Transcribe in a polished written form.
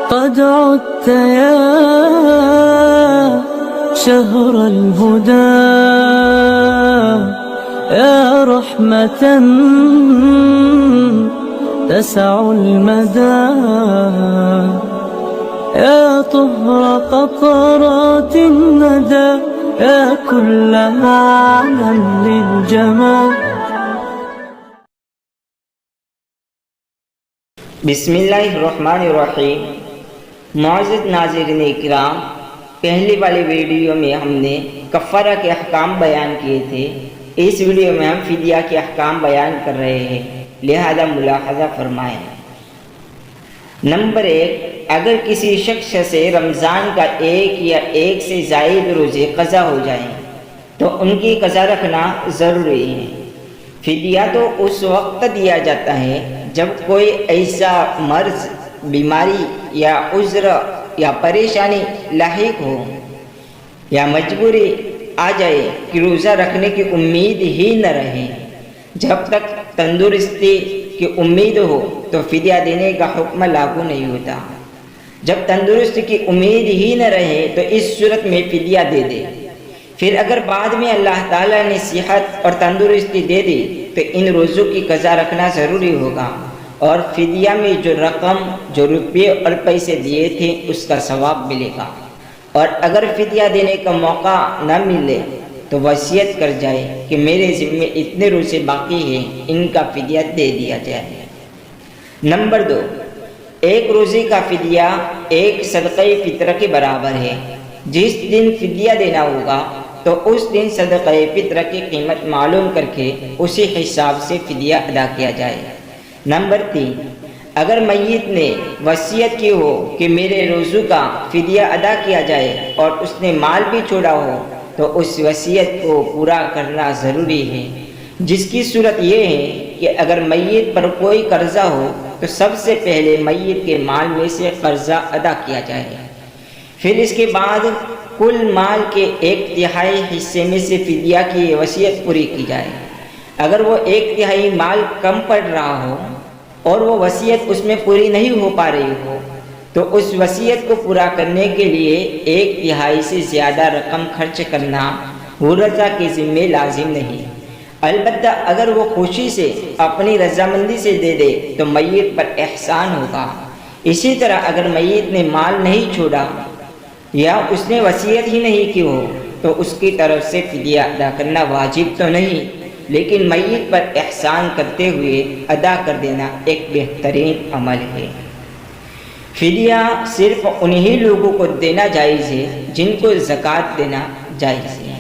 قد عدت يا شهر الهدى يا رحمة تسع المدى يا طهر قطرات الندى يا كل معنى للجمال. بسم اللہ الرحمن الرحیم. معزز ناظرین اکرام، پہلی والی ویڈیو میں ہم نے کفارہ کے احکام بیان کیے تھے. اس ویڈیو میں ہم فدیہ کے احکام بیان کر رہے ہیں، لہذا ملاحظہ فرمائیں. نمبر 1، اگر کسی شخص سے رمضان کا ایک یا ایک سے زائد روزے قضا ہو جائیں تو ان کی قضا رکھنا ضروری ہے. فدیہ تو اس وقت دیا جاتا ہے جب کوئی ایسا مرض، بیماری یا عذر یا پریشانی لاحق ہو یا مجبوری آ جائے کہ روزہ رکھنے کی امید ہی نہ رہے. جب تک تندرستی کی امید ہو تو فدیہ دینے کا حکم لاگو نہیں ہوتا. جب تندرستی کی امید ہی نہ رہے تو اس صورت میں فدیہ دے دے. پھر اگر بعد میں اللہ تعالیٰ نے صحت اور تندرستی دے دی تو ان روزوں کی قضا رکھنا ضروری ہوگا، اور فدیہ میں جو رقم، جو روپے اور پیسے دیے تھے اس کا ثواب ملے گا. اور اگر فدیہ دینے کا موقع نہ ملے تو وصیت کر جائے کہ میرے ذمے اتنے روزے باقی ہیں، ان کا فدیہ دے دیا جائے. نمبر 2، ایک روزے کا فدیہ ایک صدقہ فطرہ کے برابر ہے. جس دن فدیہ دینا ہوگا تو اس دن صدقہ فطرہ کی قیمت معلوم کر کے اسی حساب سے فدیہ ادا کیا جائے. نمبر 3، اگر میت نے وصیت کی ہو کہ میرے روزوں کا فدیہ ادا کیا جائے اور اس نے مال بھی چھوڑا ہو تو اس وصیت کو پورا کرنا ضروری ہے، جس کی صورت یہ ہے کہ اگر میت پر کوئی قرضہ ہو تو سب سے پہلے میت کے مال میں سے قرضہ ادا کیا جائے، پھر اس کے بعد کل مال کے 1/3 حصے میں سے فدیہ کی وصیت پوری کی جائے. اگر وہ 1/3 مال کم پڑ رہا ہو اور وہ وصیت اس میں پوری نہیں ہو پا رہی ہو تو اس وصیت کو پورا کرنے کے لیے 1/3 سے زیادہ رقم خرچ کرنا ورثہ کے ذمے لازم نہیں. البتہ اگر وہ خوشی سے اپنی رضامندی سے دے دے تو میت پر احسان ہوگا. اسی طرح اگر میت نے مال نہیں چھوڑا یا اس نے وصیت ہی نہیں کی ہو تو اس کی طرف سے فدیہ ادا کرنا واجب تو نہیں، لیکن میت پر احسان کرتے ہوئے ادا کر دینا ایک بہترین عمل ہے. فدیہ صرف انہی لوگوں کو دینا جائز ہے جن کو زکوٰۃ دینا جائز ہے.